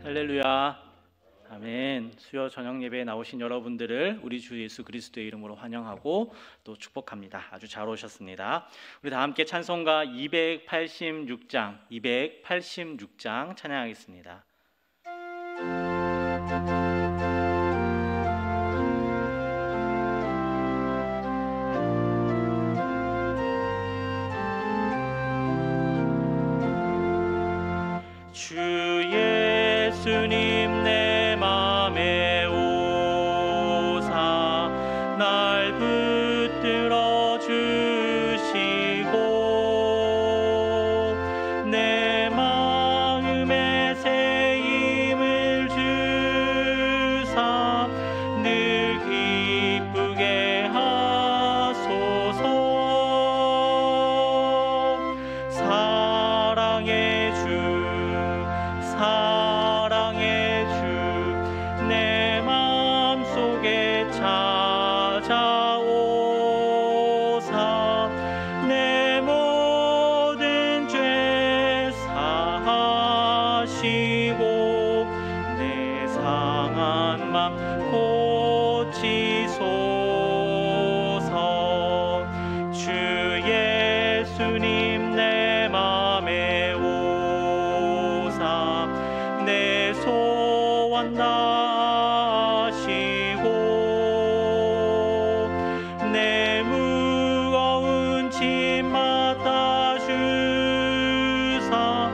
할렐루야. 아멘. 수요 저녁 예배에 나오신 여러분들을 우리 주 예수 그리스도의 이름으로 환영하고 또 축복합니다. 아주 잘 오셨습니다. 우리 다 함께 찬송가 286장 찬양하겠습니다. 주 예수님 내 맘에 오사 날 붙들어 주시고 내 마음에 새 힘을 주사 늘 기쁘게 하소서. 사랑의 주 내 마음속에 찾아오사 내 모든 죄 사하시고 내 상한 맘 고치소서. 주 예수님 내 맘에 오사 내 소원 다하시고 내 무거운 짐 맡아 주사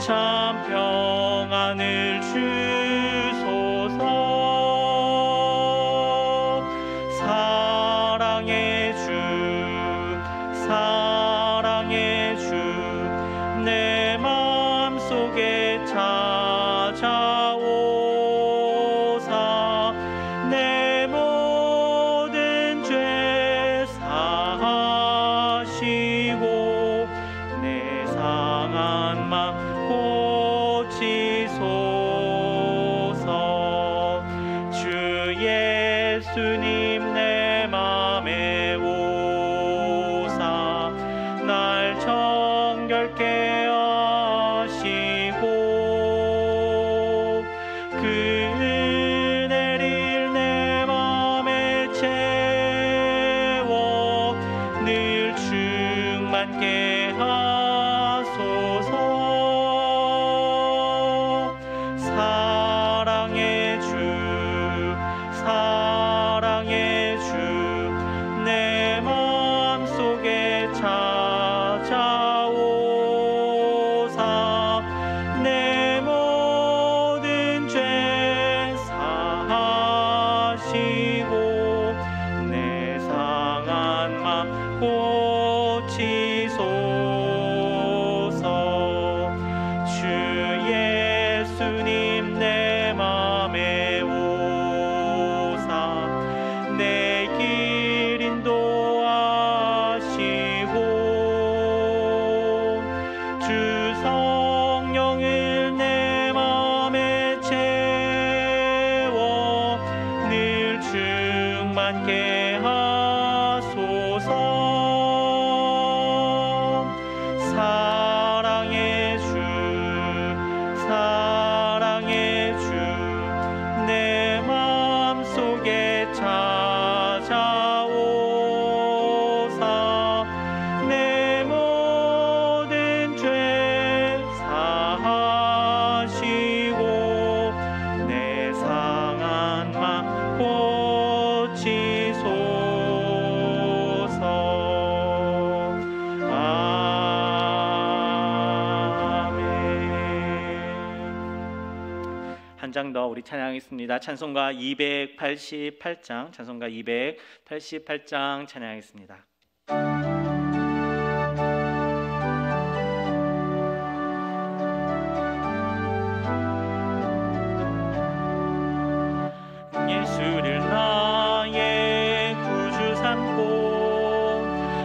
참 평안을 주소서. 사랑의 주 내 마음속에 찾아오사 내 모든 죄 사하시고 내 상한 맘 고치소서. 주 예수님 내 맘에 오사 날 정결케 하시고 그 은혜를 내 맘에 채워 늘 충만케 하소서. 사랑의 주 내 마음속에 찾아오사 내 모든 죄 사하시고 내 상한 맘 고치소서. 주 예수님 내 맘에 오사 내 길 인도하시고 주 성령을 내 맘에 채워 늘 충만케 하소서. 사랑의 주 내 마음속에 찾아오사 내 모든 죄 사하시고 내 상한 맘 고치소서. 아멘. 한 장 더 우리 찬양하겠습니다. 찬송가 288장 찬양하겠습니다. 예수를 나의 구주 삼고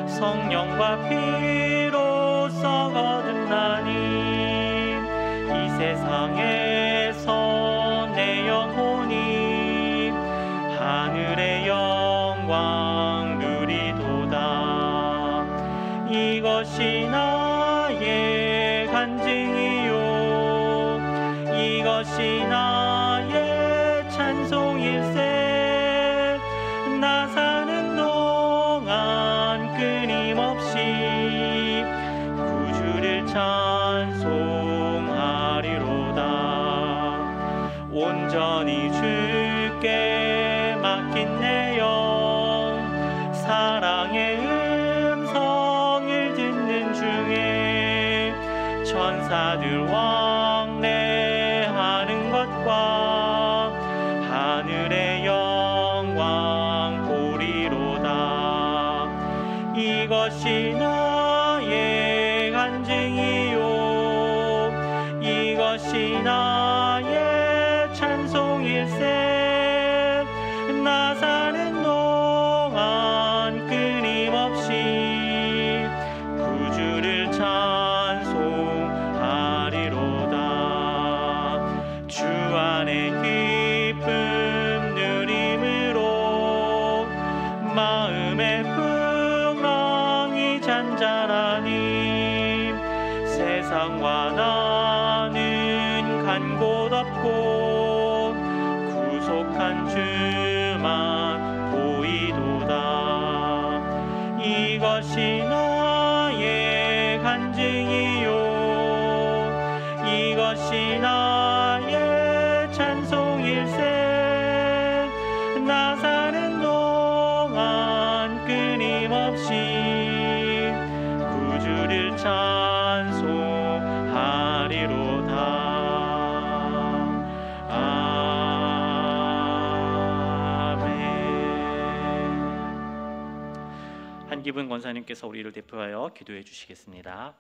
성령과 피로써 거듭 나니 이 세상에서 내 영혼이 하늘의 영광 누리도다. 이것이 나의 간증이요 이것이 이것이 나의 찬송일세. 나 사는 동안 끊임없이 구주를 찬송하리로다. 온전히 주께 맡긴 내 영, 사랑의 음성을 듣는 중에 천사들 왕래하는 것과 하늘의 영광 보리로다. 이것이 나의 간증이요, 이것이 나의 찬송일세. 나 사는 동안 끊임없이 구주를 찬송하리로다. 주 안에 기쁨 누림으로 마음의 풍랑이 잔잔하니 세상과 나는 간 곳 없고 구속한 주만 보이도다. 이것이 나의 간증이요, 이것이 나의 찬송일세. 나 사는 동안 끊임없이 구주를 찬송하리로다. 한기분 권사님께서 우리를 대표하여 기도해 주시겠습니다.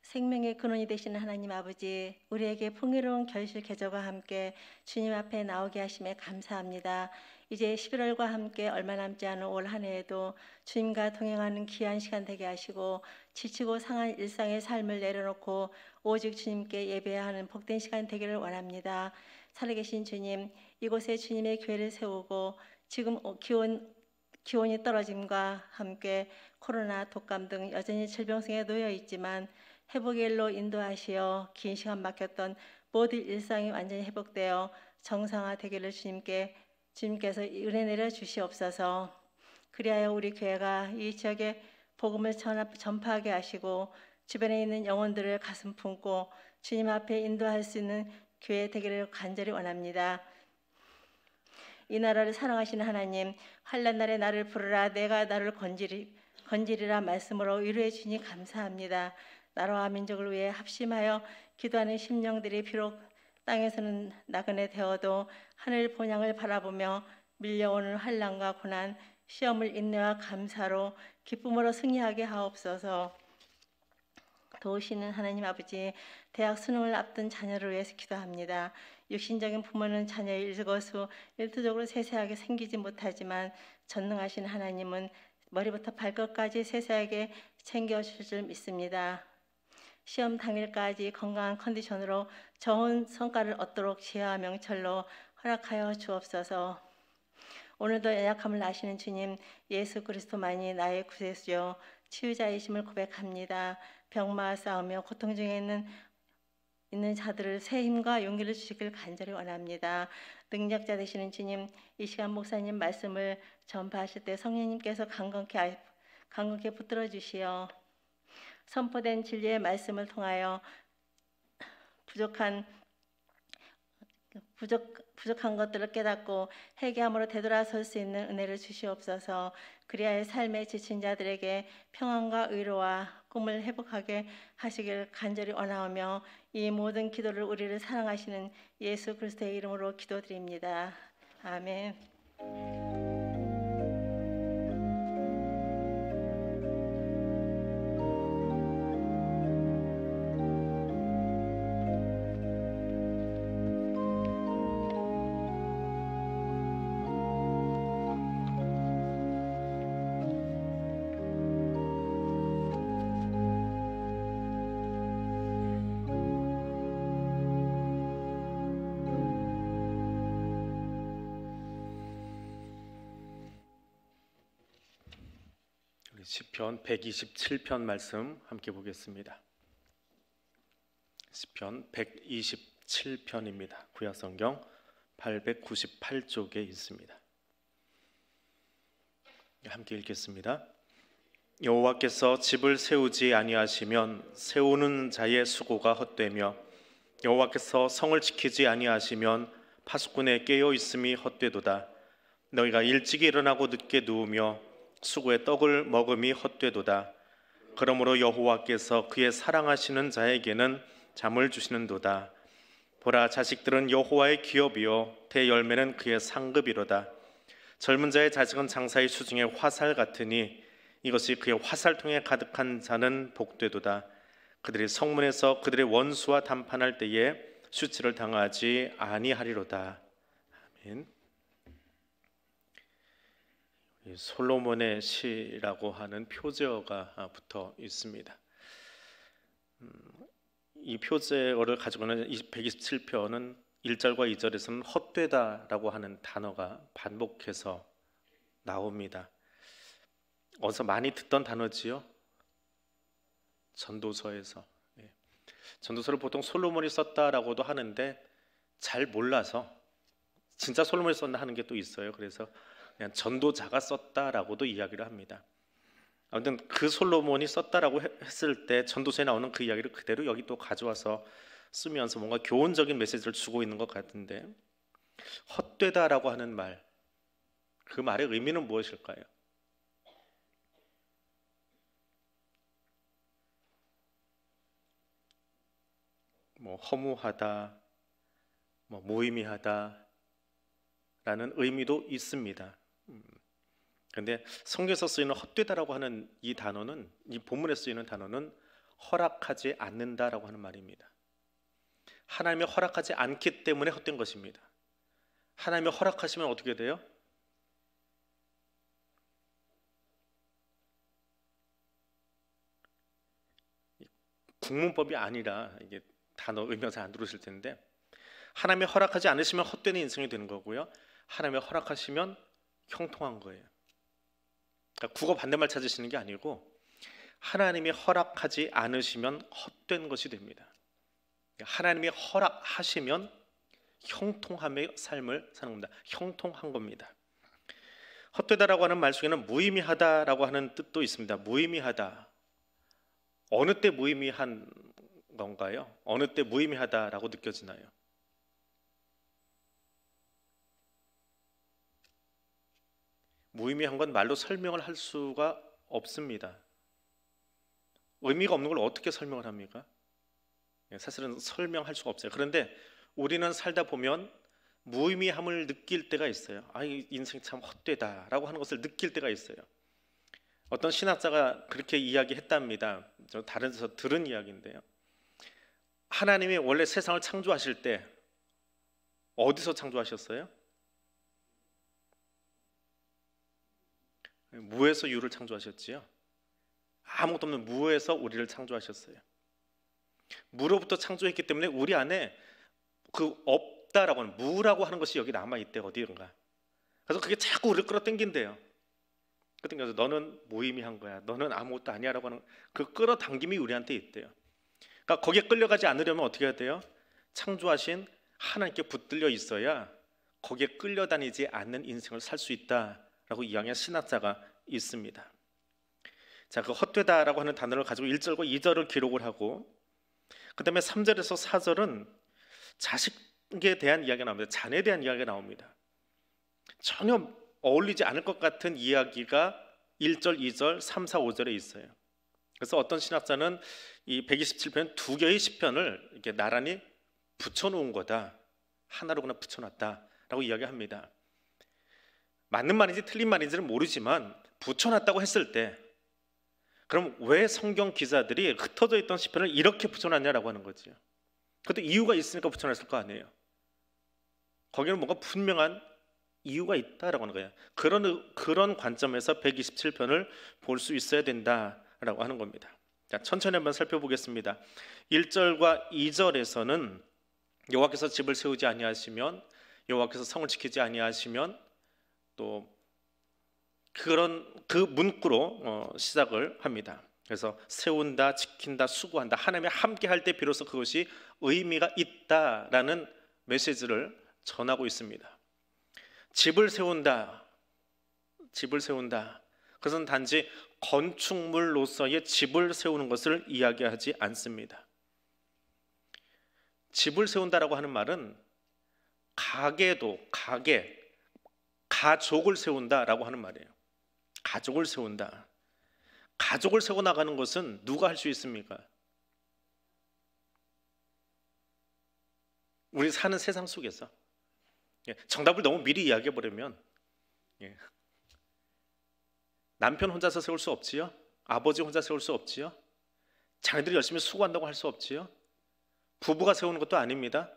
생명의 근원이 되시는 하나님 아버지, 우리에게 풍요로운 결실 계절과 함께 주님 앞에 나오게 하심에 감사합니다. 이제 11월과 함께 얼마 남지 않은 올 한 해에도 주님과 동행하는 귀한 시간 되게 하시고 지치고 상한 일상의 삶을 내려놓고 오직 주님께 예배해야 하는 복된 시간 되기를 원합니다. 살아계신 주님, 이곳에 주님의 교회를 세우고 지금 기온이 떨어짐과 함께 코로나, 독감 등 여전히 질병성에 놓여 있지만 회복의 일로 인도하시어 긴 시간 막혔던 모든 일상이 완전히 회복되어 정상화되기를 주님께서 은혜 내려 주시옵소서. 그리하여 우리 교회가 이 지역에 복음을 전파하게 하시고 주변에 있는 영혼들을 가슴 품고 주님 앞에 인도할 수 있는 교회 되기를 간절히 원합니다. 이 나라를 사랑하시는 하나님, 환난 날에 나를 부르라 내가 나를 건지리라 말씀으로 위로해 주니 감사합니다. 나라와 민족을 위해 합심하여 기도하는 심령들이 비록 땅에서는 나그네 되어도 하늘 본향을 바라보며 밀려오는 환난과 고난, 시험을 인내와 감사로 기쁨으로 승리하게 하옵소서. 도우시는 하나님 아버지, 대학 수능을 앞둔 자녀를 위해서 기도합니다. 육신적인 부모는 자녀의 일거수 일투족으로 세세하게 생기지 못하지만 전능하신 하나님은 머리부터 발끝까지 세세하게 챙겨주실 줄 믿습니다. 시험 당일까지 건강한 컨디션으로 좋은 성과를 얻도록 지혜와 명철로 허락하여 주옵소서. 오늘도 연약함을 아시는 주님, 예수 그리스도만이 나의 구세주요 치유자이심을 고백합니다. 병마와 싸우며 고통 중에 있는 자들을 새 힘과 용기를 주시길 간절히 원합니다. 능력자 되시는 주님, 이 시간 목사님 말씀을 전파하실 때 성령님께서 강건케 붙들어 주시어 선포된 진리의 말씀을 통하여 부족한 것들을 깨닫고 회개함으로 되돌아설 수 있는 은혜를 주시옵소서. 그리하여 삶에 지친 자들에게 평안과 의로와 꿈을 회복하게 하시길 간절히 원하오며 이 모든 기도를 우리를 사랑하시는 예수 그리스도의 이름으로 기도드립니다. 아멘. 시편 127편 말씀 함께 보겠습니다. 시편 127편입니다. 구약성경 898쪽에 있습니다. 함께 읽겠습니다. 여호와께서 집을 세우지 아니하시면 세우는 자의 수고가 헛되며 여호와께서 성을 지키지 아니하시면 파수꾼의 깨어 있음이 헛되도다. 너희가 일찍 일어나고 늦게 누우며 수고의 떡을 먹음이 헛되도다. 그러므로 여호와께서 그의 사랑하시는 자에게는 잠을 주시는도다. 보라, 자식들은 여호와의 기업이요 대열매는 그의 상급이로다. 젊은 자의 자식은 장사의 수중에 화살 같으니 이것이 그의 화살통에 가득한 자는 복되도다. 그들이 성문에서 그들의 원수와 담판할 때에 수치를 당하지 아니하리로다. 아멘. 솔로몬의 시라고 하는 표제어가 붙어 있습니다. 이 표제어를 가지고는 127편은 1절과 2절에서는 헛되다라고 하는 단어가 반복해서 나옵니다. 어디서 많이 듣던 단어지요? 전도서에서. 전도서를 보통 솔로몬이 썼다라고도 하는데 잘 몰라서 진짜 솔로몬이 썼나 하는 게 또 있어요. 그래서 그냥 전도자가 썼다라고도 이야기를 합니다. 아무튼 그 솔로몬이 썼다라고 했을 때 전도서에 나오는 그 이야기를 그대로 여기 또 가져와서 쓰면서 뭔가 교훈적인 메시지를 주고 있는 것 같은데, 헛되다라고 하는 말, 그 말의 의미는 무엇일까요? 허무하다, 무의미하다 라는 의미도 있습니다. 그런데 성경에서 쓰이는 헛되다라고 하는 이 단어는, 이 본문에 쓰이는 단어는 허락하지 않는다라고 하는 말입니다. 하나님이 허락하지 않기 때문에 헛된 것입니다. 하나님이 허락하시면 어떻게 돼요? 국문법이 아니라 이게 단어 의미가 잘 안 들어오실 텐데, 하나님이 허락하지 않으시면 헛되는 인생이 되는 거고요, 하나님이 허락하시면 형통한 거예요. 그러니까 국어 반대말 찾으시는 게 아니고 하나님이 허락하지 않으시면 헛된 것이 됩니다. 하나님이 허락하시면 형통함의 삶을 사는 겁니다. 형통한 겁니다. 헛되다라고 하는 말 속에는 무의미하다라고 하는 뜻도 있습니다. 무의미하다. 어느 때 무의미한 건가요? 어느 때 무의미하다라고 느껴지나요? 무의미한 건 말로 설명을 할 수가 없습니다. 의미가 없는 걸 어떻게 설명을 합니까? 사실은 설명할 수가 없어요. 그런데 우리는 살다 보면 무의미함을 느낄 때가 있어요. 이 인생 참 헛되다라고 하는 것을 느낄 때가 있어요. 어떤 신학자가 그렇게 이야기했답니다. 저 다른 데서 들은 이야기인데요. 하나님이 원래 세상을 창조하실 때 어디서 창조하셨어요? 무에서 유를 창조하셨지요. 아무것도 없는 무에서 우리를 창조하셨어요. 무로부터 창조했기 때문에 우리 안에 그 없다라고 하는, 무라고 하는 것이 여기 남아있대, 어디인가. 그래서 그게 자꾸 우리를 끌어당긴대요. 끌어당겨서 너는 무의미한 거야, 너는 아무것도 아니야 라고 하는 그 끌어당김이 우리한테 있대요. 그러니까 거기에 끌려가지 않으려면 어떻게 해야 돼요? 창조하신 하나님께 붙들려 있어야 거기에 끌려다니지 않는 인생을 살 수 있다라고 이야기한 신학자가 있습니다. 자, 그 헛되다라고 하는 단어를 가지고 1절과 2절을 기록을 하고, 그 다음에 3절에서 4절은 자식에 대한 이야기가 나옵니다. 자녀에 대한 이야기가 나옵니다. 전혀 어울리지 않을 것 같은 이야기가 1절, 2절, 3, 4, 5절에 있어요. 그래서 어떤 신학자는 이 127편 두 개의 시편을 이렇게 나란히 붙여놓은 거다, 하나로 그냥 붙여놨다라고 이야기합니다. 맞는 말인지 틀린 말인지는 모르지만 붙여놨다고 했을 때, 그럼 왜 성경 기자들이 흩어져 있던 시편을 이렇게 붙여놨냐라고 하는 거죠. 그것도 이유가 있으니까 붙여놨을 거 아니에요. 거기는 뭔가 분명한 이유가 있다라고 하는 거예요. 그런 관점에서 127편을 볼 수 있어야 된다라고 하는 겁니다. 자, 천천히 한번 살펴보겠습니다. 1절과 2절에서는 여호와께서 집을 세우지 아니하시면, 여호와께서 성을 지키지 아니하시면, 또 그 문구로 시작을 합니다. 그래서 세운다, 지킨다, 수고한다. 하나님이 함께 할 때 비로소 그것이 의미가 있다라는 메시지를 전하고 있습니다. 집을 세운다. 집을 세운다. 그것은 단지 건축물로서의 집을 세우는 것을 이야기하지 않습니다. 집을 세운다라고 하는 말은 가족을 세운다라고 하는 말이에요. 가족을 세운다. 가족을 세워 나가는 것은 누가 할 수 있습니까? 우리 사는 세상 속에서 정답을 너무 미리 이야기해 버리면 남편 혼자서 세울 수 없지요. 아버지 혼자 세울 수 없지요. 자녀들이 열심히 수고한다고 할 수 없지요. 부부가 세우는 것도 아닙니다.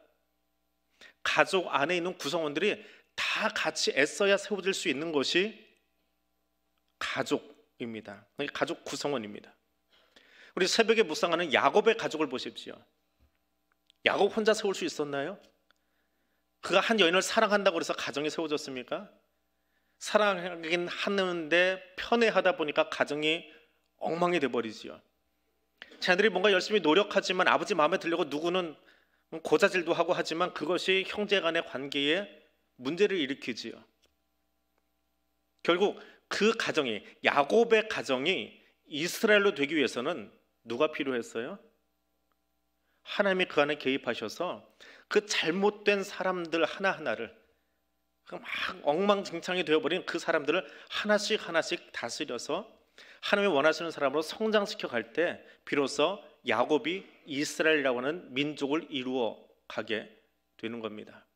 가족 안에 있는 구성원들이 다 같이 애써야 세워질 수 있는 것이 가족입니다. 가족 구성원입니다. 우리 새벽에 묵상하는 야곱의 가족을 보십시오. 야곱 혼자 세울 수 있었나요? 그가 한 여인을 사랑한다고 해서 가정이 세워졌습니까? 사랑하긴 하는데 편애하다 보니까 가정이 엉망이 돼버리지요. 자녀들이 뭔가 열심히 노력하지만 아버지 마음에 들려고 누구는 고자질도 하고 하지만 그것이 형제 간의 관계에 문제를 일으키지요. 결국 그 가정이, 야곱의 가정이 이스라엘로 되기 위해서는 누가 필요했어요? 하나님이 그 안에 개입하셔서 그 잘못된 사람들 하나하나를, 막 엉망진창이 되어버린 그 사람들을 하나씩 하나씩 다스려서 하나님이 원하시는 사람으로 성장시켜 갈 때 비로소 야곱이 이스라엘이라고 하는 민족을 이루어 가게 되는 겁니다.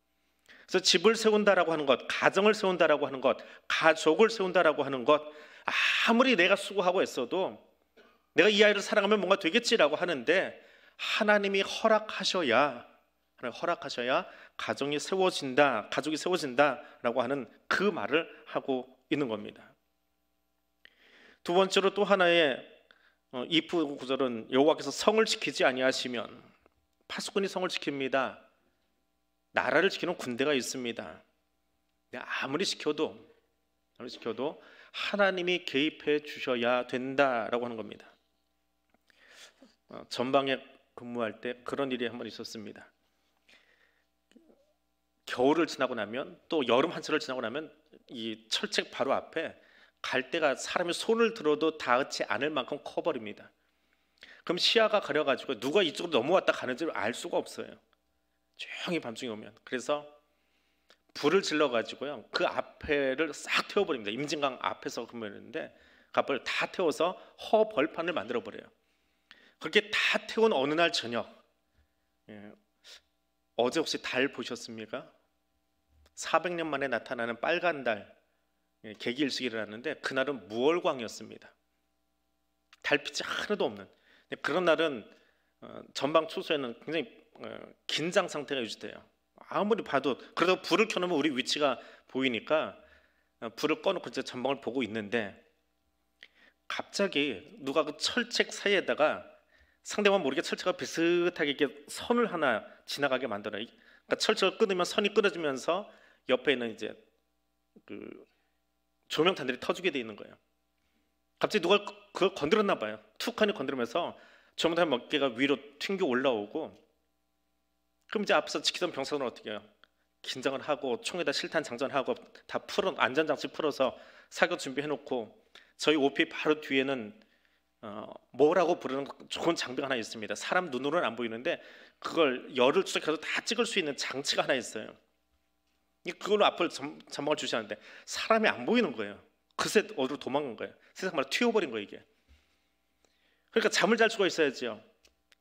그래서 집을 세운다라고 하는 것, 가정을 세운다라고 하는 것, 가족을 세운다라고 하는 것, 아무리 내가 수고하고 애써도 내가 이 아이를 사랑하면 뭔가 되겠지라고 하는데 하나님이 허락하셔야 가정이 세워진다, 가족이 세워진다라고 하는 그 말을 하고 있는 겁니다. 두 번째로 또 하나의 이프 구절은 여호와께서 성을 지키지 아니하시면, 파수꾼이 성을 지킵니다. 나라를 지키는 군대가 있습니다. 아무리 지켜도 하나님이 개입해 주셔야 된다라고 하는 겁니다. 전방에 근무할 때 그런 일이 한번 있었습니다. 겨울을 지나고 나면 또 여름 한철을 지나고 나면 이 철책 바로 앞에 갈대가 사람이 손을 들어도 닿지 않을 만큼 커버립니다. 그럼 시야가 가려가지고 누가 이쪽으로 넘어왔다 가는지 알 수가 없어요. 조용히 밤중에 오면. 그래서 불을 질러가지고요 그 앞에를 싹 태워버립니다. 임진강 앞에서 근무했는데 그 앞을 다 태워서 허벌판을 만들어버려요. 그렇게 다 태운 어느 날 저녁, 어제 혹시 달 보셨습니까? 400년 만에 나타나는 빨간 달, 개기일식이 일어났는데 그날은 무월광이었습니다. 달빛이 하나도 없는 그런 날은 전방 초소에는 굉장히 긴장 상태가 유지돼요. 아무리 봐도. 그러다 불을 켜놓으면 우리 위치가 보이니까 불을 꺼놓고 이제 전방을 보고 있는데 갑자기 누가 그 철책 사이에다가 상대방 모르게 철책과 비슷하게 이렇게 선을 하나 지나가게 만들어요. 그러니까 철책을 끊으면 선이 끊어지면서 옆에 있는 이제 그 조명탄들이 터지게 돼 있는 거예요. 갑자기 누가 그걸 건드렸나 봐요. 툭 하니 건드리면서 조명탄 몇 개가 위로 튕겨 올라오고, 그럼 이제 앞에서 지키던 병사들은 어떻게 해요? 긴장을 하고 총에다 실탄 장전하고 다 풀어, 안전장치 풀어서 사격 준비해놓고, 저희 OP 바로 뒤에는 뭐라고 부르는 좋은 장비가 하나 있습니다. 사람 눈으로는 안 보이는데 그걸 열을 추적해서 다 찍을 수 있는 장치가 하나 있어요. 그걸로 앞을 전망을 주시하는데 사람이 안 보이는 거예요. 그새 어디로 도망간 거예요. 세상 말로 튀어버린 거예요 이게. 그러니까 잠을 잘 수가 있어야지요.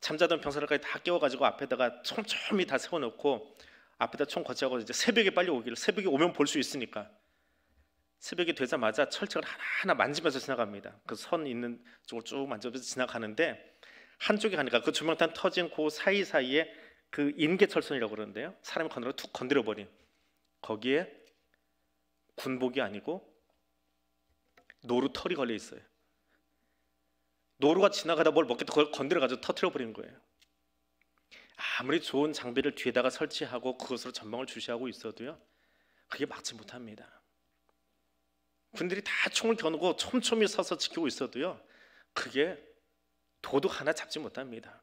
잠자던 병사들까지 다 깨워가지고 앞에다가 촘촘히 다 세워놓고 앞에다 총 거치하고 이제 새벽에 빨리 오기를, 새벽에 오면 볼 수 있으니까 새벽이 되자마자 철책을 하나하나 만지면서 지나갑니다. 그 선 있는 쪽을 쭉 만지면서 지나가는데 한쪽에 가니까 그 조명탄 터진 그 사이사이에 그 인계철선이라고 그러는데요, 사람이 툭 건드려버린 거기에 군복이 아니고 노루 털이 걸려 있어요. 노루가 지나가다 뭘 먹겠다 그걸 건드려가지고 터트려버린 거예요. 아무리 좋은 장비를 뒤에다가 설치하고 그것으로 전방을 주시하고 있어도요 그게 막지 못합니다. 군들이 다 총을 겨누고 촘촘히 서서 지키고 있어도요, 그게 도둑 하나 잡지 못합니다.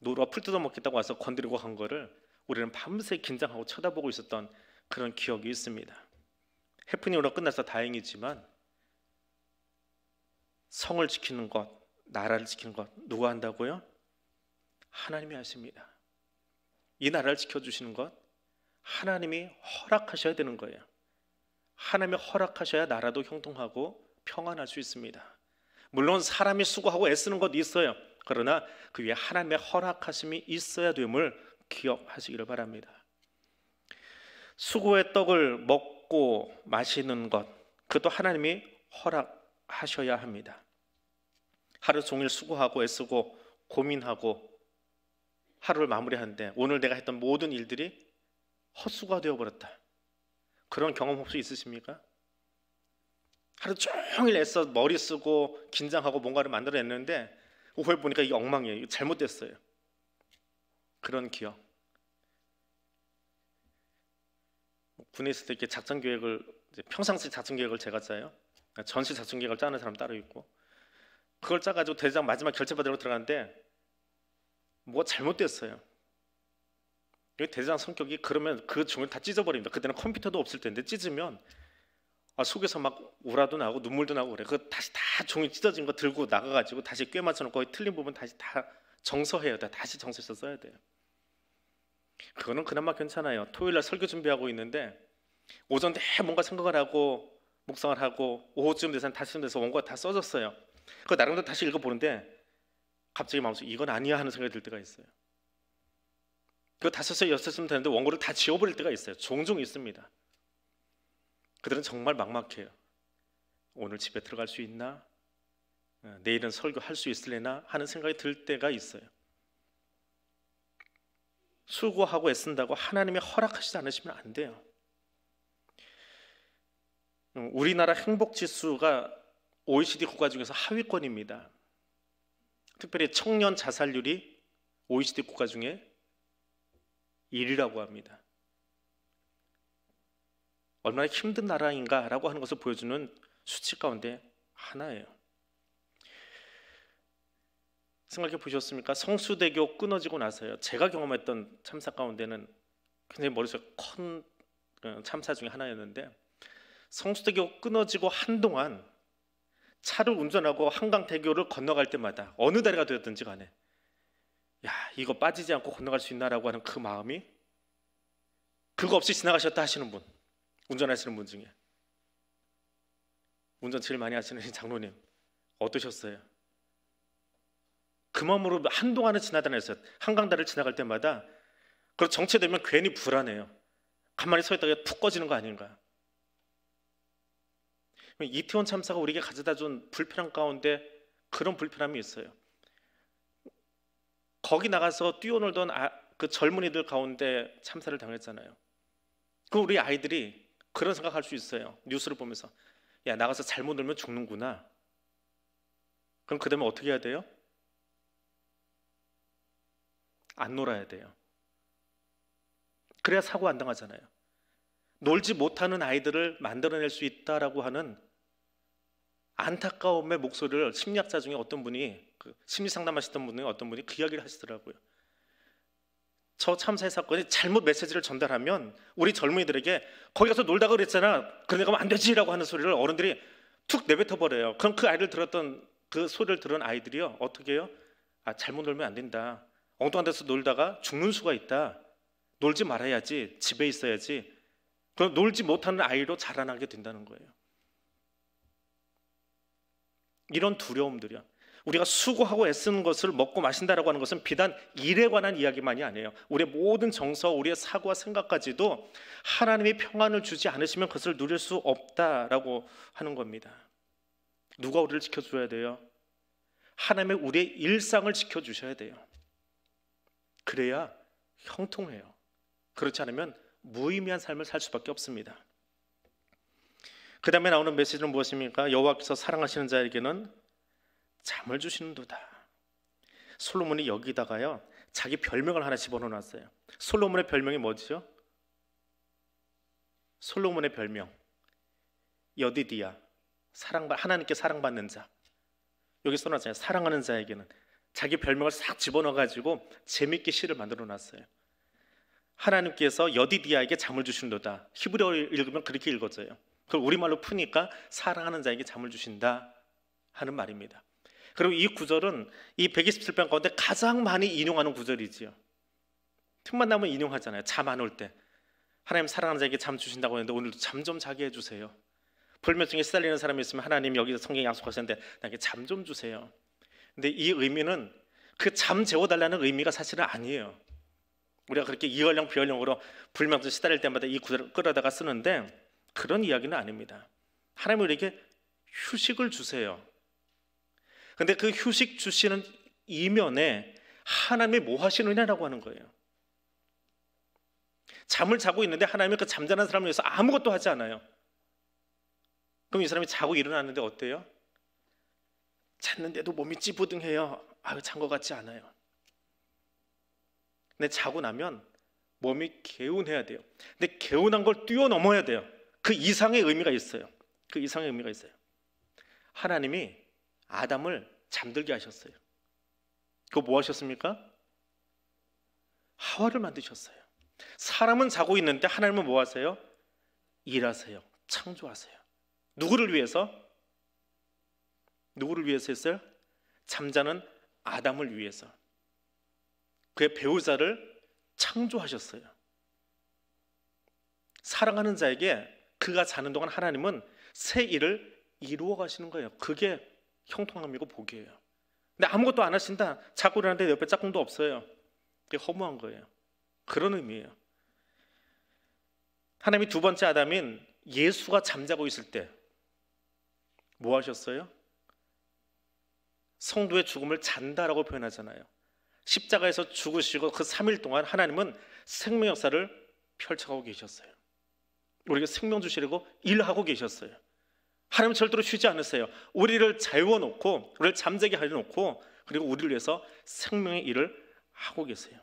노루가 풀 뜯어먹겠다고 와서 건드리고 간 거를 우리는 밤새 긴장하고 쳐다보고 있었던 그런 기억이 있습니다. 해프닝으로 끝나서 다행이지만 성을 지키는 것, 나라를 지키는 것 누가 한다고요? 하나님이 하십니다. 이 나라를 지켜주시는 것 하나님이 허락하셔야 되는 거예요. 하나님이 허락하셔야 나라도 형통하고 평안할 수 있습니다. 물론 사람이 수고하고 애쓰는 것도 있어요. 그러나 그 위에 하나님의 허락하심이 있어야 됨을 기억하시기를 바랍니다. 수고의 떡을 먹고 마시는 것, 그것도 하나님이 허락하셔야 합니다. 하루 종일 수고하고 애쓰고 고민하고 하루를 마무리하는데 오늘 내가 했던 모든 일들이 헛수고가 되어버렸다. 그런 경험 혹시 있으십니까? 하루 종일 애써 머리 쓰고 긴장하고 뭔가를 만들어냈는데 오후에 보니까 이게 엉망이에요. 이거 잘못됐어요. 그런 기억. 군에 있을 때 이렇게 작전 계획을, 평상시 작전 계획을 제가 짜요. 전시 작전 계획을 짜는 사람 따로 있고, 그걸 짜가지고 대장 마지막 결제받으러 들어가는데 뭐가 잘못됐어요. 대장 성격이 그러면 그 종이를 다 찢어버립니다. 그때는 컴퓨터도 없을 텐데 찢으면 속에서 막 우라도 나고 눈물도 나고 그래. 그 다시 다 종이 찢어진 거 들고 나가가지고 다시 꿰 맞춰놓고 틀린 부분 다시 다 정서해야 돼. 다시 정서해서 써야 돼요. 그거는 그나마 괜찮아요. 토요일날 설교 준비하고 있는데 오전 내내 뭔가 생각을 하고 묵상을 하고 오후쯤 돼서 원고가 다 써졌어요. 그거 나름대로 다시 읽어보는데 갑자기 마음속에 이건 아니야 하는 생각이 들 때가 있어요. 그거 다 써서 였었으면 되는데 원고를 다 지워버릴 때가 있어요. 종종 있습니다. 그들은 정말 막막해요. 오늘 집에 들어갈 수 있나? 내일은 설교할 수 있을래나? 하는 생각이 들 때가 있어요. 수고하고 애쓴다고 하나님이 허락하시지 않으시면 안 돼요. 우리나라 행복지수가 OECD 국가 중에서 하위권입니다. 특별히 청년 자살률이 OECD 국가 중에 1위라고 합니다. 얼마나 힘든 나라인가라고 하는 것을 보여주는 수치 가운데 하나예요. 생각해 보셨습니까? 성수대교 끊어지고 나서요, 제가 경험했던 참사 가운데는 굉장히 머릿속에 큰 참사 중에 하나였는데, 성수대교 끊어지고 한동안 차를 운전하고 한강대교를 건너갈 때마다 어느 다리가 되었든지 간에 야, 이거 빠지지 않고 건너갈 수 있나라고 하는 그 마음이, 그거 없이 지나가셨다 하시는 분, 운전하시는 분 중에 운전 제일 많이 하시는 장로님 어떠셨어요? 그 마음으로 한동안은 지나다녔어요. 한강다리를 지나갈 때마다. 그리고 정체되면 괜히 불안해요. 가만히 서 있다가 푹 꺼지는 거 아닌가. 이태원 참사가 우리에게 가져다 준 불편함 가운데 그런 불편함이 있어요. 거기 나가서 뛰어놀던 그 젊은이들 가운데 참사를 당했잖아요. 그럼 우리 아이들이 그런 생각할 수 있어요. 뉴스를 보면서 야, 나가서 잘못 놀면 죽는구나. 그럼 그 다음에 어떻게 해야 돼요? 안 놀아야 돼요. 그래야 사고 안 당하잖아요. 놀지 못하는 아이들을 만들어낼 수 있다라고 하는 안타까움의 목소리를 심리학자 중에 어떤 분이, 심리 상담하시던 분이 어떤 분이 그 이야기를 하시더라고요. 저 참사의 사건이 잘못 메시지를 전달하면 우리 젊은이들에게 거기 가서 놀다가 그랬잖아, 그런 데 가면 안 되지라고 하는 소리를 어른들이 툭 내뱉어 버려요. 그럼 그 아이를 들었던, 그 소리를 들은 아이들이요, 어떻게 해요? 잘못 놀면 안 된다. 엉뚱한 데서 놀다가 죽는 수가 있다. 놀지 말아야지. 집에 있어야지. 그럼 놀지 못하는 아이로 자라나게 된다는 거예요. 이런 두려움들이요. 우리가 수고하고 애쓰는 것을 먹고 마신다라고 하는 것은 비단 일에 관한 이야기만이 아니에요. 우리의 모든 정서, 우리의 사고와 생각까지도 하나님이 평안을 주지 않으시면 그것을 누릴 수 없다라고 하는 겁니다. 누가 우리를 지켜줘야 돼요? 하나님의 우리의 일상을 지켜주셔야 돼요. 그래야 형통해요. 그렇지 않으면 무의미한 삶을 살 수밖에 없습니다. 그 다음에 나오는 메시지는 무엇입니까? 여호와께서 사랑하시는 자에게는 잠을 주시는도다. 솔로몬이 여기다가요, 자기 별명을 하나 집어넣어놨어요. 솔로몬의 별명이 뭐죠? 솔로몬의 별명, 여디디아, 하나님께 사랑받는 자. 여기 써놨잖아요. 사랑하는 자에게는. 자기 별명을 싹 집어넣어가지고 재밌게 시를 만들어놨어요. 하나님께서 여디디아에게 잠을 주신도다. 히브리어로 읽으면 그렇게 읽어져요. 그걸 우리말로 푸니까 사랑하는 자에게 잠을 주신다 하는 말입니다. 그리고 이 구절은 이 127편 가운데 가장 많이 인용하는 구절이지요. 틈만 나면 인용하잖아요. 잠 안 올 때 하나님 사랑하는 자에게 잠 주신다고 했는데 오늘도 잠 좀 자게 해주세요. 불면증에 시달리는 사람이 있으면 하나님 여기서 성경에 약속하셨는데 나에게 잠 좀 주세요. 근데 이 의미는 그 잠 재워달라는 의미가 사실은 아니에요. 우리가 그렇게 이얼령 비얼령으로 불면증 시달릴 때마다 이 구절을 끌어다가 쓰는데 그런 이야기는 아닙니다. 하나님 우리에게 휴식을 주세요. 근데 그 휴식 주시는 이면에 하나님이 뭐 하시느냐라고 하는 거예요. 잠을 자고 있는데 하나님이 그 잠자는 사람을 위해서 아무것도 하지 않아요. 그럼 이 사람이 자고 일어났는데 어때요? 잤는데도 몸이 찌부둥해요. 잔 것 같지 않아요. 근데 자고 나면 몸이 개운해야 돼요. 근데 개운한 걸 뛰어넘어야 돼요. 그 이상의 의미가 있어요. 그 이상의 의미가 있어요. 하나님이 아담을 잠들게 하셨어요. 그거 뭐 하셨습니까? 하와를 만드셨어요. 사람은 자고 있는데 하나님은 뭐 하세요? 일하세요. 창조하세요. 누구를 위해서? 누구를 위해서 했어요? 잠자는 아담을 위해서. 그의 배우자를 창조하셨어요. 사랑하는 자에게 그가 자는 동안 하나님은 새 일을 이루어 가시는 거예요. 그게 형통함이고 복이에요. 근데 아무것도 안 하신다. 자고 일어났는데 옆에 짝꿍도 없어요. 그게 허무한 거예요. 그런 의미예요. 하나님이 두 번째 아담인 예수가 잠자고 있을 때 뭐 하셨어요? 성도의 죽음을 잔다라고 표현하잖아요. 십자가에서 죽으시고 그 3일 동안 하나님은 생명 역사를 펼쳐가고 계셨어요. 우리에게 생명 주시려고 일하고 계셨어요. 하나님은 절대로 쉬지 않으세요. 우리를 재워놓고 우리를 잠자게 해놓고 그리고 우리를 위해서 생명의 일을 하고 계세요.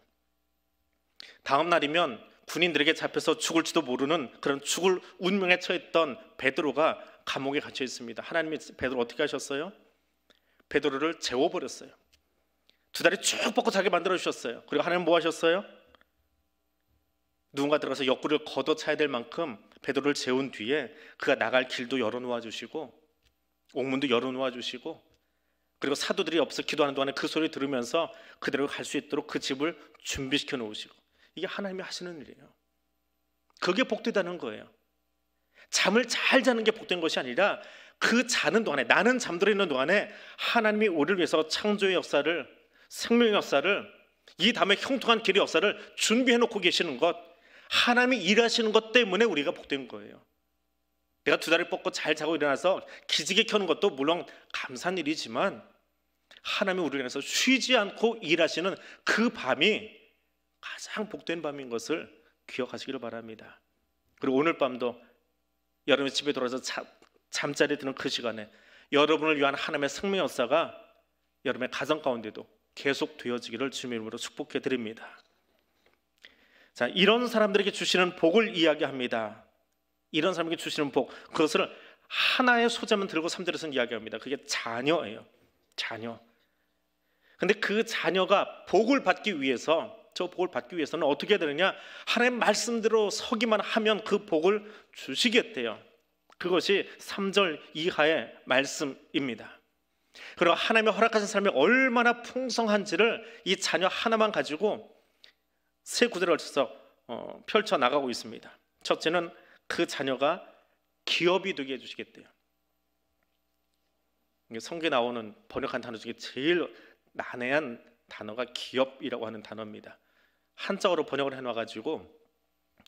다음 날이면 군인들에게 잡혀서 죽을지도 모르는 그런 죽을 운명에 처했던 베드로가 감옥에 갇혀 있습니다. 하나님이 베드로 어떻게 하셨어요? 베드로를 재워버렸어요. 두 다리 쭉 뻗고 자게 만들어 주셨어요. 그리고 하나님 뭐 하셨어요? 누군가 들어가서 옆구리를 걷어차야 될 만큼 베드로를 재운 뒤에 그가 나갈 길도 열어놓아 주시고 옥문도 열어놓아 주시고 그리고 사도들이 없어 기도하는 동안에 그 소리 들으면서 그대로 갈 수 있도록 그 집을 준비시켜 놓으시고 이게 하나님이 하시는 일이에요. 그게 복되다는 거예요. 잠을 잘 자는 게 복된 것이 아니라 그 자는 동안에 나는 잠들어 있는 동안에 하나님이 우리를 위해서 창조의 역사를 생명의 역사를 이 다음에 형통한 길의 역사를 준비해 놓고 계시는 것 하나님이 일하시는 것 때문에 우리가 복된 거예요. 내가 두 다리 뻗고 잘 자고 일어나서 기지개 켜는 것도 물론 감사한 일이지만 하나님이 우리를 위해서 쉬지 않고 일하시는 그 밤이 가장 복된 밤인 것을 기억하시기를 바랍니다. 그리고 오늘 밤도 여러분이 집에 돌아서 잠자리에 드는 그 시간에 여러분을 위한 하나님의 생명 역사가 여러분의 가정 가운데도 계속 되어지기를 주님의 이름으로 축복해 드립니다. 자, 이런 사람들에게 주시는 복을 이야기합니다. 이런 사람에게 주시는 복, 그것을 하나의 소재만 들고 3절에서는 이야기합니다. 그게 자녀예요. 자녀. 근데 그 자녀가 복을 받기 위해서 저 복을 받기 위해서는 어떻게 해야 되느냐? 하나님 말씀대로 서기만 하면 그 복을 주시겠대요. 그것이 3절 이하의 말씀입니다. 그리고 하나님의 허락하신 삶이 얼마나 풍성한지를 이 자녀 하나만 가지고 세 구절을 걸쳐서 펼쳐 나가고 있습니다. 첫째는 그 자녀가 기업이 되게 해주시겠대요. 성경에 나오는 번역한 단어 중에 제일 난해한 단어가 기업이라고 하는 단어입니다. 한자어로 번역을 해놔가지고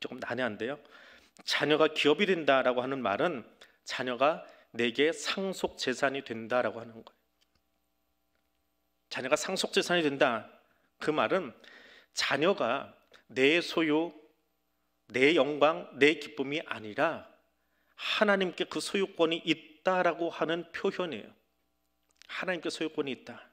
조금 난해한데요. 자녀가 기업이 된다라고 하는 말은 자녀가 내게 상속 재산이 된다라고 하는 거예요. 자녀가 상속 재산이 된다. 그 말은 자녀가 내 소유, 내 영광, 내 기쁨이 아니라 하나님께 그 소유권이 있다라고 하는 표현이에요. 하나님께 소유권이 있다.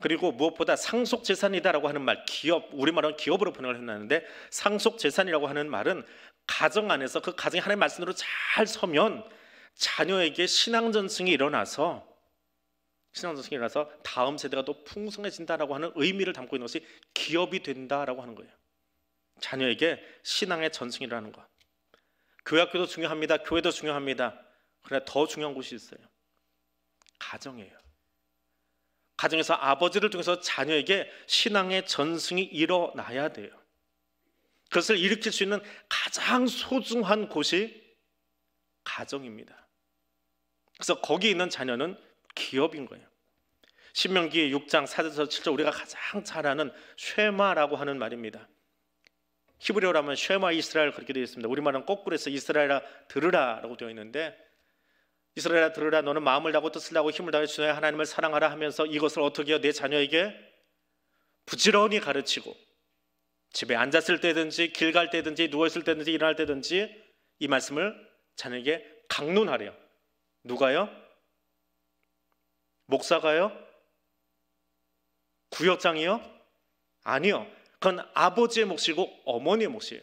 그리고 무엇보다 상속재산이다라고 하는 말, 기업, 우리말은 기업으로 번역을 해놨는데 상속재산이라고 하는 말은 가정 안에서 그 가정이 하나님의 말씀으로 잘 서면 자녀에게 신앙전승이 일어나서 다음 세대가 더 풍성해진다라고 하는 의미를 담고 있는 것이 기업이 된다라고 하는 거예요. 자녀에게 신앙의 전승이 일어나는 것. 교회 학교도 중요합니다. 교회도 중요합니다. 그러나 더 중요한 곳이 있어요. 가정이에요. 가정에서 아버지를 통해서 자녀에게 신앙의 전승이 일어나야 돼요. 그것을 일으킬 수 있는 가장 소중한 곳이 가정입니다. 그래서 거기 있는 자녀는 기업인 거예요. 신명기 6장 4절에서 7절 우리가 가장 잘 아는 쉐마라고 하는 말입니다. 히브리어로 하면 쉐마 이스라엘 그렇게 되어 있습니다. 우리말은 거꾸로 해서 이스라엘아 들으라 라고 되어 있는데, 이스라엘아 들으라, 너는 마음을 다하고 뜻을 다하고 힘을 다하여 주의 하나님을 사랑하라 하면서 이것을 어떻게 해요? 내 자녀에게 부지런히 가르치고, 집에 앉았을 때든지 길 갈 때든지 누워있을 때든지 일어날 때든지 이 말씀을 자녀에게 강론하래요. 누가요? 목사가요? 구역장이요? 아니요. 그건 아버지의 몫이고 어머니의 몫이에요.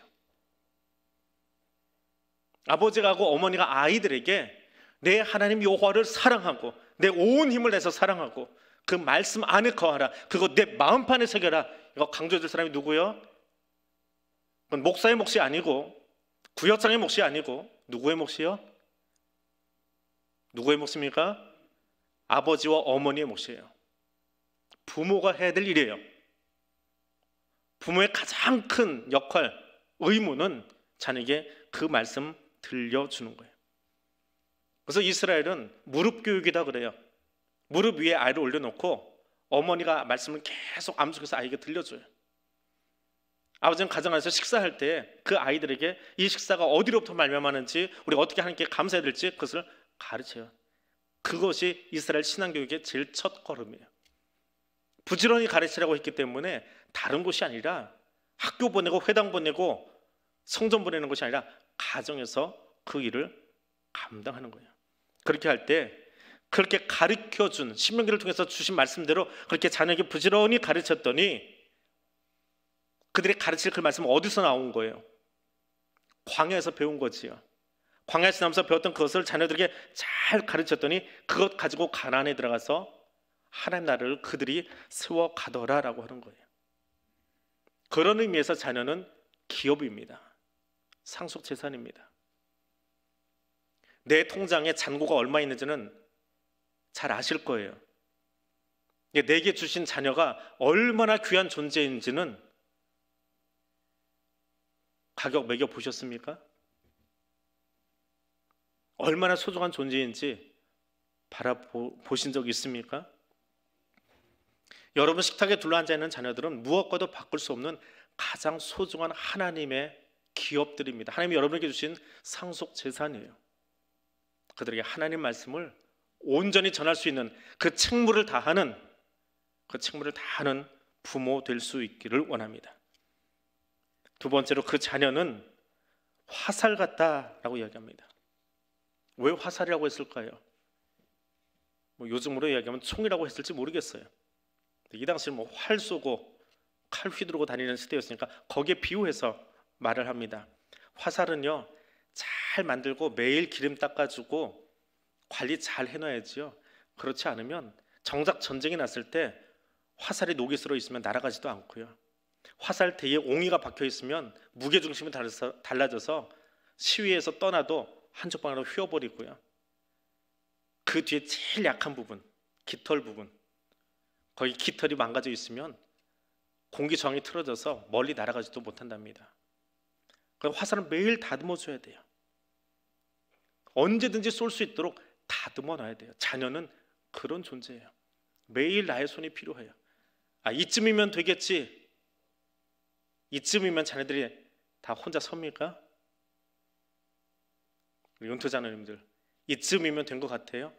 아버지가 하고 어머니가 아이들에게 내 하나님 여호와를 사랑하고 내 온 힘을 내서 사랑하고 그 말씀 안에 거하라, 그거 내 마음판에 새겨라. 이거 강조해줄 사람이 누구요? 그건 목사의 몫이 아니고 구역장의 몫이 아니고 누구의 몫이요? 누구의 몫입니까? 아버지와 어머니의 몫이에요. 부모가 해야 될 일이에요. 부모의 가장 큰 역할, 의무는 자녀에게 그 말씀 들려주는 거예요. 그래서 이스라엘은 무릎 교육이다 그래요. 무릎 위에 아이를 올려놓고 어머니가 말씀을 계속 암 속에서 아이에게 들려줘요. 아버지는 가정 안에서 식사할 때 그 아이들에게 이 식사가 어디로부터 말미암았는지, 우리가 어떻게 하나님께 감사해야 될지 그것을 가르쳐요. 그것이 이스라엘 신앙교육의 제일 첫 걸음이에요. 부지런히 가르치라고 했기 때문에 다른 곳이 아니라 학교 보내고 회당 보내고 성전 보내는 것이 아니라 가정에서 그 일을 감당하는 거예요. 그렇게 할 때 그렇게 가르쳐준, 신명기를 통해서 주신 말씀대로 그렇게 자녀에게 부지런히 가르쳤더니 그들이 가르칠 그 말씀은 어디서 나온 거예요? 광야에서 배운 거지요. 광야에서 나면서 배웠던 그것을 자녀들에게 잘 가르쳤더니 그것 가지고 가나안에 들어가서 하나님 나라를 그들이 세워가더라라고 하는 거예요. 그런 의미에서 자녀는 기업입니다. 상속재산입니다. 내 통장에 잔고가 얼마 있는지는 잘 아실 거예요. 내게 주신 자녀가 얼마나 귀한 존재인지는 가격 매겨 보셨습니까? 얼마나 소중한 존재인지 바라보신 적 있습니까? 여러분 식탁에 둘러앉아 있는 자녀들은 무엇과도 바꿀 수 없는 가장 소중한 하나님의 기업들입니다. 하나님이 여러분에게 주신 상속 재산이에요. 그들에게 하나님 말씀을 온전히 전할 수 있는 그 책무를 다하는 부모 될 수 있기를 원합니다. 두 번째로 그 자녀는 화살 같다라고 이야기합니다. 왜 화살이라고 했을까요? 요즘으로 이야기하면 총이라고 했을지 모르겠어요. 이 당시는 활 쏘고 칼 휘두르고 다니는 시대였으니까 거기에 비유해서 말을 합니다. 화살은요, 잘 만들고 매일 기름 닦아주고 관리 잘 해놔야지요. 그렇지 않으면 정작 전쟁이 났을 때 화살이 녹이 슬어 있으면 날아가지도 않고요. 화살 대에 옹이가 박혀 있으면 무게중심이 달라져서 시위에서 떠나도 한쪽 방향으로 휘어버리고요. 그 뒤에 제일 약한 부분, 깃털 부분, 거기 깃털이 망가져 있으면 공기 저항이 틀어져서 멀리 날아가지도 못한답니다. 그래서 화살은 매일 다듬어 줘야 돼요. 언제든지 쏠 수 있도록 다듬어 놔야 돼요. 자녀는 그런 존재예요. 매일 나의 손이 필요해요. 이쯤이면 되겠지. 이쯤이면 자녀들이 다 혼자 섭니까? 용토 자녀님들, 이쯤이면 된 것 같아요?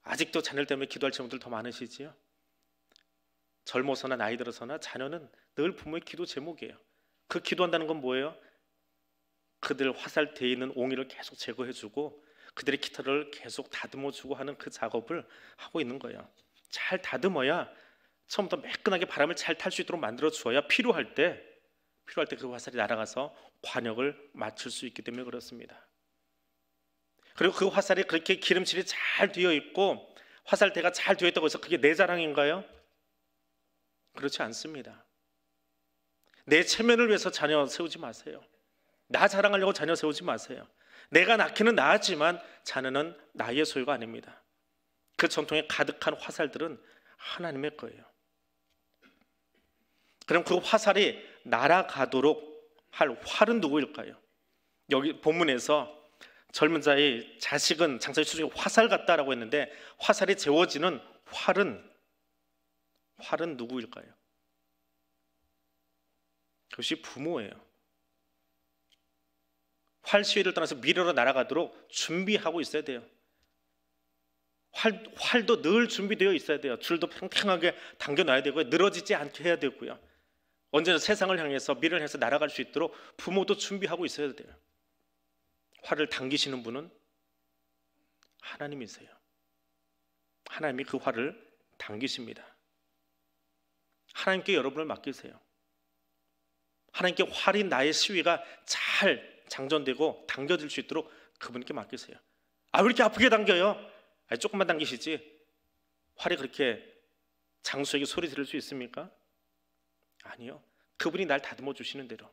아직도 자녀 때문에 기도할 제목들 더 많으시지요? 젊어서나 나이 들어서나 자녀는 늘 부모의 기도 제목이에요. 그 기도한다는 건 뭐예요? 그들 화살 대에 있는 옹이를 계속 제거해주고 그들의 깃털을 계속 다듬어주고 하는 그 작업을 하고 있는 거예요. 잘 다듬어야 처음부터 매끈하게 바람을 잘 탈 수 있도록 만들어 주어야 필요할 때 그 화살이 날아가서 관역을 맞출 수 있기 때문에 그렇습니다. 그리고 그 화살이 그렇게 기름칠이 잘 되어 있고 화살대가 잘 되어 있다고 해서 그게 내 자랑인가요? 그렇지 않습니다. 내 체면을 위해서 자녀 세우지 마세요. 나 자랑하려고 자녀 세우지 마세요. 내가 낳기는 나았지만 자녀는 나의 소유가 아닙니다. 그 전통에 가득한 화살들은 하나님의 거예요. 그럼 그 화살이 날아가도록 할 활은 누구일까요? 여기 본문에서 젊은 자의 자식은 장사의 수중에 화살 같다라고 했는데 화살이 재워지는 활은 누구일까요? 그것이 부모예요. 활 시위를 떠나서 미래로 날아가도록 준비하고 있어야 돼요. 활도 늘 준비되어 있어야 돼요. 줄도 평평하게 당겨놔야 되고요. 늘어지지 않게 해야 되고요. 언제나 세상을 향해서 미래를 향해서 날아갈 수 있도록 부모도 준비하고 있어야 돼요. 활을 당기시는 분은 하나님이세요. 하나님이 그 활을 당기십니다. 하나님께 여러분을 맡기세요. 하나님께 활이 나의 시위가 잘 장전되고 당겨질 수 있도록 그분께 맡기세요. 왜 이렇게 아프게 당겨요? 조금만 당기시지 활이 그렇게 장수에게 소리 들을 수 있습니까? 아니요. 그분이 날 다듬어 주시는 대로,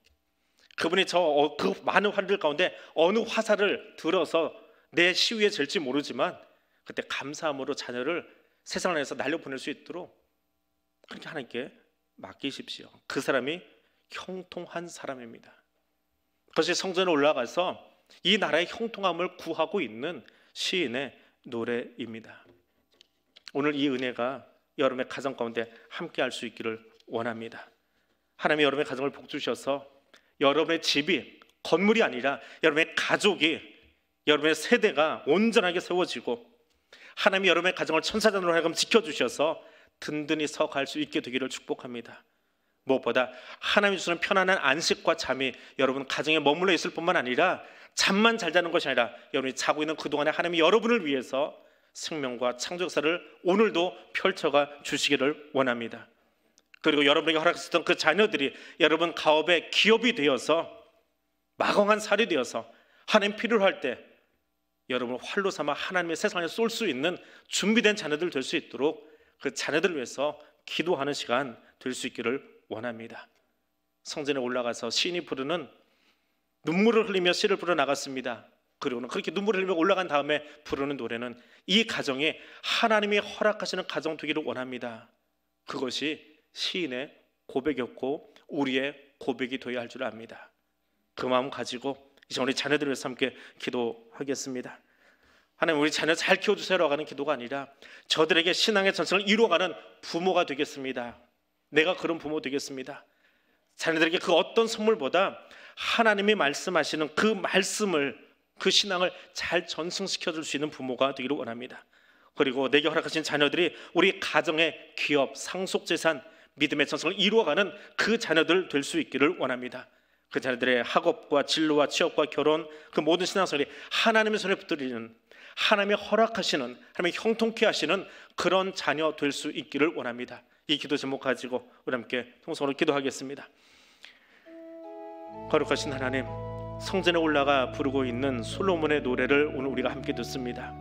그분이 그 많은 활들 가운데 어느 화살을 들어서 내 시위에 될지 모르지만 그때 감사함으로 자녀를 세상을 향해서 날려보낼 수 있도록 그렇게 하나님께 맡기십시오. 그 사람이 형통한 사람입니다. 그것이 성전에 올라가서 이 나라의 형통함을 구하고 있는 시인의 노래입니다. 오늘 이 은혜가 여러분의 가정 가운데 함께 할 수 있기를 원합니다. 하나님이 여러분의 가정을 복주셔서 여러분의 집이 건물이 아니라 여러분의 가족이, 여러분의 세대가 온전하게 세워지고 하나님이 여러분의 가정을 천사장으로 하여금 지켜주셔서 든든히 서갈 수 있게 되기를 축복합니다. 무엇보다 하나님이 주시는 편안한 안식과 잠이 여러분 가정에 머물러 있을 뿐만 아니라 잠만 잘 자는 것이 아니라 여러분이 자고 있는 그동안에 하나님이 여러분을 위해서 생명과 창조 역사를 오늘도 펼쳐가 주시기를 원합니다. 그리고 여러분에게 허락하셨던 그 자녀들이 여러분 가업의 기업이 되어서 마공한 살이 되어서 하나님 필요할 때 여러분을 활로 삼아 하나님의 세상에 쏠 수 있는 준비된 자녀들 될 수 있도록 그 자녀들을 위해서 기도하는 시간 될 수 있기를 원합니다. 성전에 올라가서 시인이 부르는 눈물을 흘리며 시를 부르러 나갔습니다. 그리고는 그렇게 눈물을 흘리며 올라간 다음에 부르는 노래는 이 가정이 하나님이 허락하시는 가정 되기를 원합니다. 그것이 시인의 고백이었고 우리의 고백이 되어야 할 줄 압니다. 그 마음 가지고 이제 우리 자녀들을 위해서 함께 기도하겠습니다. 하나님, 우리 자녀 잘 키워주세요라고 하는 기도가 아니라 저들에게 신앙의 전승을 이루어가는 부모가 되겠습니다. 내가 그런 부모 되겠습니다. 자녀들에게 그 어떤 선물보다 하나님이 말씀하시는 그 말씀을, 그 신앙을 잘 전승시켜 줄 수 있는 부모가 되기를 원합니다. 그리고 내게 허락하신 자녀들이 우리 가정의 기업, 상속재산, 믿음의 전승을 이루어가는 그 자녀들 될 수 있기를 원합니다. 그 자녀들의 학업과 진로와 취업과 결혼, 그 모든 신앙생활이 하나님의 손에 붙들리는, 하나님의 허락하시는, 하나님의 형통케 하시는 그런 자녀 될 수 있기를 원합니다. 이 기도 제목 가지고 우리 함께 통성으로 기도하겠습니다. 거룩하신 하나님, 성전에 올라가 부르고 있는 솔로몬의 노래를 오늘 우리가 함께 듣습니다.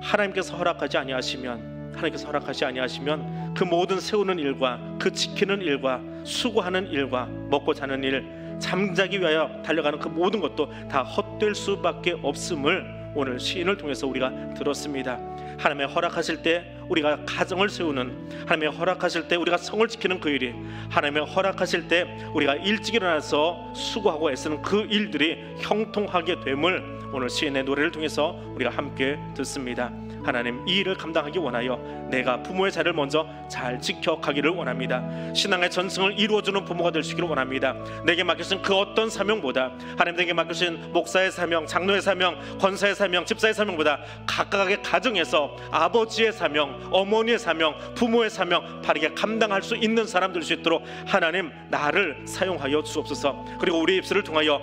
하나님께서 허락하지 아니하시면 그 모든 세우는 일과 그 지키는 일과 수고하는 일과 먹고 자는 일, 잠자기 위하여 달려가는 그 모든 것도 다 헛될 수밖에 없음을 오늘 시인을 통해서 우리가 들었습니다. 하나님의 허락하실 때 우리가 가정을 세우는, 하나님의 허락하실 때 우리가 성을 지키는 그 일이, 하나님의 허락하실 때 우리가 일찍 일어나서 수고하고 애쓰는 그 일들이 형통하게 됨을 오늘 시인의 노래를 통해서 우리가 함께 듣습니다. 하나님, 이 일을 감당하기 원하여 내가 부모의 자리를 먼저 잘 지켜가기를 원합니다. 신앙의 전승을 이루어주는 부모가 될 수 있기를 원합니다. 내게 맡겨진 그 어떤 사명보다, 하나님 내게 맡겨진 목사의 사명, 장로의 사명, 권사의 사명, 집사의 사명보다 각각의 가정에서 아버지의 사명, 어머니의 사명, 부모의 사명 바르게 감당할 수 있는 사람 될 수 있도록 하나님 나를 사용하여 주옵소서. 그리고 우리 입술을 통하여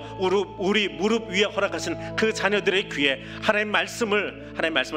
우리 무릎 위에 허락하신 그 자녀들의 귀에 하나님 말씀을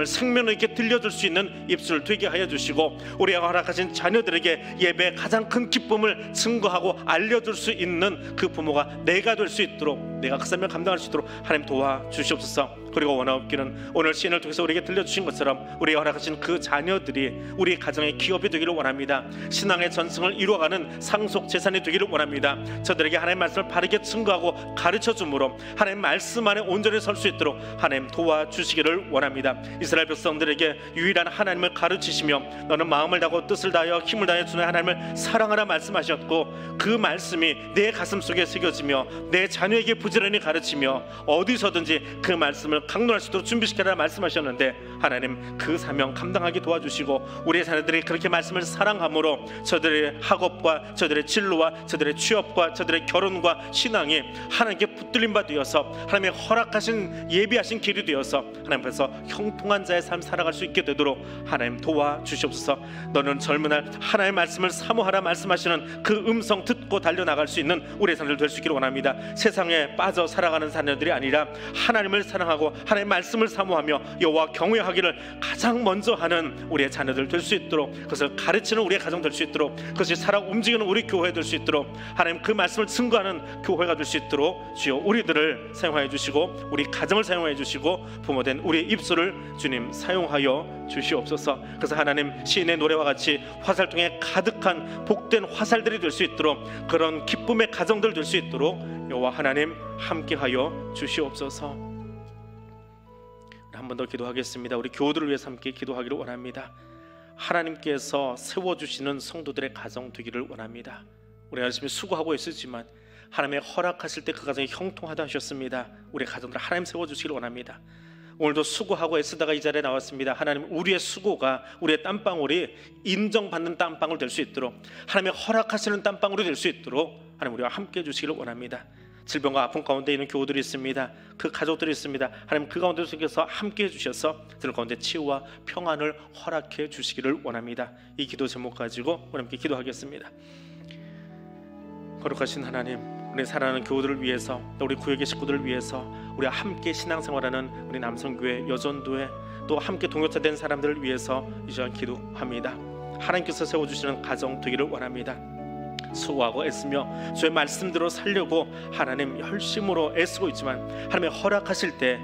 생명의 하나님께 들려줄 수 있는 입술 되게 하여 주시고, 우리가 허락하신 자녀들에게 예배의 가장 큰 기쁨을 증거하고 알려줄 수 있는 그 부모가 내가 될 수 있도록, 내가 그 삶을 감당할 수 있도록 하나님 도와주시옵소서. 그리고 원하옵기는 오늘 시인을 통해서 우리에게 들려주신 것처럼 우리가 허락하신 그 자녀들이 우리 가정의 기업이 되기를 원합니다. 신앙의 전승을 이루어가는 상속 재산이 되기를 원합니다. 저들에게 하나님의 말씀을 바르게 증거하고 가르쳐 줌으로 하나님 말씀 안에 온전히 설 수 있도록 하나님 도와주시기를 원합니다. 이스라엘 백성들에게 유일한 하나님을 가르치시며 너는 마음을 다하고 뜻을 다하여 힘을 다하여 주는 하나님을 사랑하라 말씀하셨고, 그 말씀이 내 가슴 속에 새겨지며 내 자녀에게 부지런히 가르치며 어디서든지 그 말씀을 강론할 수 있도록 준비시켜라 말씀하셨는데, 하나님 그 사명 감당하게 도와주시고 우리의 자녀들이 그렇게 말씀을 사랑함으로 저들의 학업과 저들의 진로와 저들의 취업과 저들의 결혼과 신앙이 하나님께 붙들림 바 되어서 하나님의 허락하신 예비하신 길이 되어서 하나님 앞에서 형통한 자의 삶 살아갈 수 있게 되도록 하나님 도와주시옵소서. 너는 젊은 날 하나님의 말씀을 사모하라 말씀하시는 그 음성 듣고 달려나갈 수 있는 우리의 자녀들 될 수 있기를 원합니다. 세상에 빠져 살아가는 자녀들이 아니라 하나님을 사랑하고 하나님의 말씀을 사모하며 여호와 경외하기를 가장 먼저 하는 우리의 자녀들 될 수 있도록, 그것을 가르치는 우리의 가정 될 수 있도록, 그것이 살아 움직이는 우리 교회 될 수 있도록, 하나님 그 말씀을 증거하는 교회가 될 수 있도록 주여 우리들을 사용하여 주시고 우리 가정을 사용하여 주시고 부모된 우리의 입술을 주님 사용하여 주시옵소서. 그래서 하나님 시인의 노래와 같이 화살통에 가득한 복된 화살들이 될 수 있도록, 그런 기쁨의 가정들 될 수 있도록 여호와 하나님 함께하여 주시옵소서. 한 번 더 기도하겠습니다. 우리 교우들을 위해서 함께 기도하기를 원합니다. 하나님께서 세워주시는 성도들의 가정 되기를 원합니다. 우리가 열심히 수고하고 있었지만 하나님의 허락하실 때 그 가정이 형통하다 하셨습니다. 우리 가정들 하나님 세워주시기를 원합니다. 오늘도 수고하고 애쓰다가 이 자리에 나왔습니다. 하나님 우리의 수고가, 우리의 땀방울이 인정받는 땀방울 될 수 있도록, 하나님의 허락하시는 땀방울이 될 수 있도록 하나님 우리와 함께 해주시기를 원합니다. 질병과 아픔 가운데 있는 교우들이 있습니다. 그 가족들이 있습니다. 하나님 그 가운데 속에서 함께 해주셔서 들 가운데 치유와 평안을 허락해 주시기를 원합니다. 이 기도 제목 가지고 우리 함께 기도하겠습니다. 거룩하신 하나님, 우리 사랑하는 교우들을 위해서, 또 우리 구역의 식구들을 위해서, 우리와 함께 신앙생활하는 우리 남성교회, 여전도회, 또 함께 동역자 된 사람들을 위해서 이 시간 기도합니다. 하나님께서 세워주시는 가정 되기를 원합니다. 수고하고 애쓰며 주의 말씀대로 살려고 하나님 열심으로 애쓰고 있지만 하나님의 허락하실 때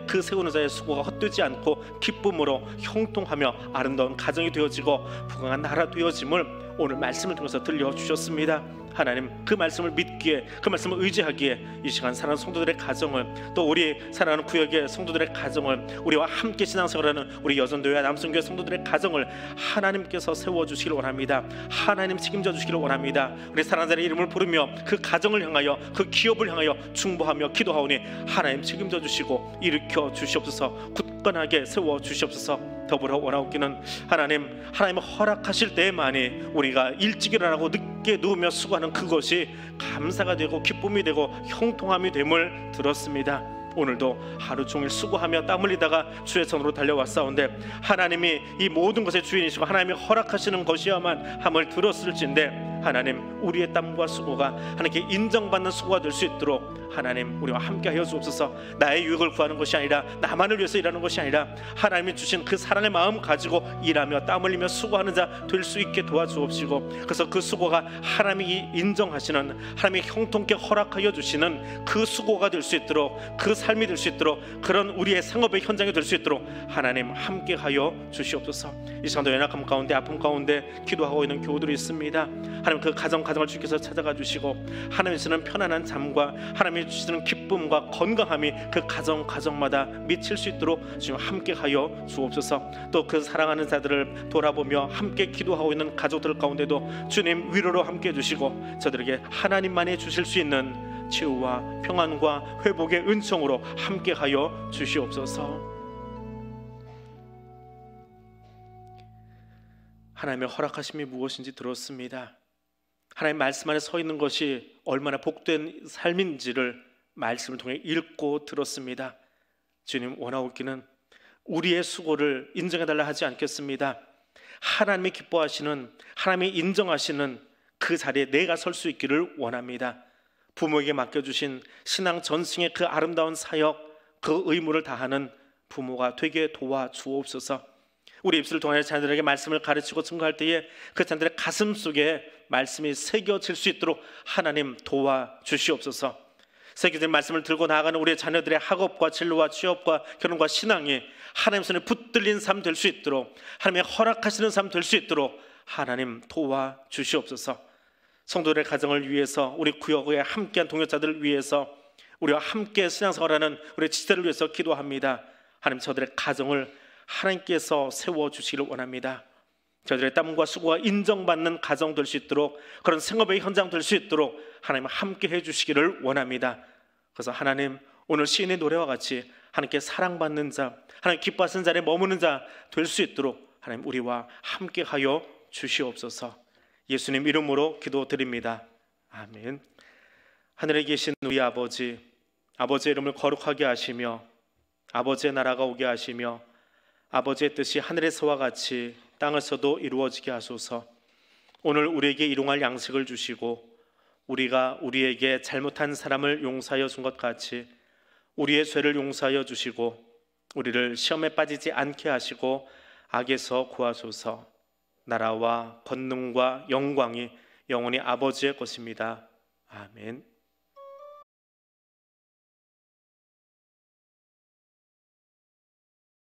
그 세우는 자의 수고가 헛되지 않고 기쁨으로 형통하며 아름다운 가정이 되어지고 부강한 나라 되어짐을 오늘 말씀을 통해서 들려주셨습니다. 하나님 그 말씀을 믿기에, 그 말씀을 의지하기에 이 시간 사랑하는 성도들의 가정을, 또 우리 사랑하는 구역의 성도들의 가정을, 우리와 함께 신앙생활하는 우리 여전도회 남성교회 성도들의 가정을 하나님께서 세워주시기를 원합니다. 하나님 책임져 주시기를 원합니다. 우리 사랑하는 자의 이름을 부르며 그 가정을 향하여, 그 기업을 향하여 중보하며 기도하오니 하나님 책임져 주시고 일으켜 주시옵소서. 굳건하게 세워 주시옵소서. 더불어 원하옵기는 하나님 허락하실 때만이 우리가 일찍 일어나고 늦게 누우며 수고하는 그것이 감사가 되고 기쁨이 되고 형통함이 됨을 들었습니다. 오늘도 하루 종일 수고하며 땀 흘리다가 주의 손으로 달려왔사온데 하나님이 이 모든 것의 주인이시고 하나님이 허락하시는 것이야만 함을 들었을진데, 하나님 우리의 땀과 수고가 하나님께 인정받는 수고가 될 수 있도록 하나님 우리와 함께 하여 주옵소서. 나의 유익을 구하는 것이 아니라, 나만을 위해서 일하는 것이 아니라 하나님이 주신 그 사랑의 마음 가지고 일하며 땀 흘리며 수고하는 자 될 수 있게 도와주옵시고, 그래서 그 수고가 하나님이 인정하시는, 하나님이 형통케 허락하여 주시는 그 수고가 될 수 있도록, 그 삶이 될 수 있도록, 그런 우리의 생업의 현장이 될 수 있도록 하나님 함께 하여 주시옵소서. 이 시간도 연약함 가운데, 아픔 가운데 기도하고 있는 교우들이 있습니다. 하나님 그 가정을 주께서 찾아가 주시고 하나님이 주시는 편안한 잠과 하나님이 주시는 기쁨과 건강함이 그 가정마다 미칠 수 있도록 주님 함께 하여 주옵소서. 또 그 사랑하는 자들을 돌아보며 함께 기도하고 있는 가족들 가운데도 주님 위로로 함께 해주시고 저들에게 하나님만이 주실 수 있는 치유와 평안과 회복의 은총으로 함께 하여 주시옵소서. 하나님의 허락하심이 무엇인지 들었습니다. 하나님 말씀 안에 서 있는 것이 얼마나 복된 삶인지를 말씀을 통해 읽고 들었습니다. 주님 원하옵기는 우리의 수고를 인정해달라 하지 않겠습니다. 하나님이 기뻐하시는, 하나님이 인정하시는 그 자리에 내가 설 수 있기를 원합니다. 부모에게 맡겨주신 신앙 전승의 그 아름다운 사역, 그 의무를 다하는 부모가 되게 도와주옵소서. 우리 입술을 통해 자녀들에게 말씀을 가르치고 증거할 때에 그 자녀들의 가슴 속에 말씀이 새겨질 수 있도록 하나님 도와주시옵소서. 새겨진 말씀을 들고 나아가는 우리의 자녀들의 학업과 진로와 취업과 결혼과 신앙이 하나님 손에 붙들린 삶 될 수 있도록, 하나님의 허락하시는 삶 될 수 있도록 하나님 도와주시옵소서. 성도들의 가정을 위해서, 우리 구역에 함께한 동역자들을 위해서, 우리와 함께 신앙생활하는 우리 지체를 위해서 기도합니다. 하나님, 저들의 가정을 하나님께서 세워주시기를 원합니다. 저들의 땀과 수고가 인정받는 가정 될 수 있도록, 그런 생업의 현장 될 수 있도록 하나님 함께 해주시기를 원합니다. 그래서 하나님, 오늘 시인의 노래와 같이 하나님께 사랑받는 자, 하나님 기뻐하시는 자리에 머무는 자 될 수 있도록 하나님 우리와 함께하여 주시옵소서. 예수님 이름으로 기도드립니다. 아멘. 하늘에 계신 우리 아버지, 아버지의 이름을 거룩하게 하시며 아버지의 나라가 오게 하시며 아버지의 뜻이 하늘에서와 같이 땅에서도 이루어지게 하소서. 오늘 우리에게 일용할 양식을 주시고 우리가 우리에게 잘못한 사람을 용서하여 준 것 같이 우리의 죄를 용서하여 주시고 우리를 시험에 빠지지 않게 하시고 악에서 구하소서. 나라와 권능과 영광이 영원히 아버지의 것입니다. 아멘.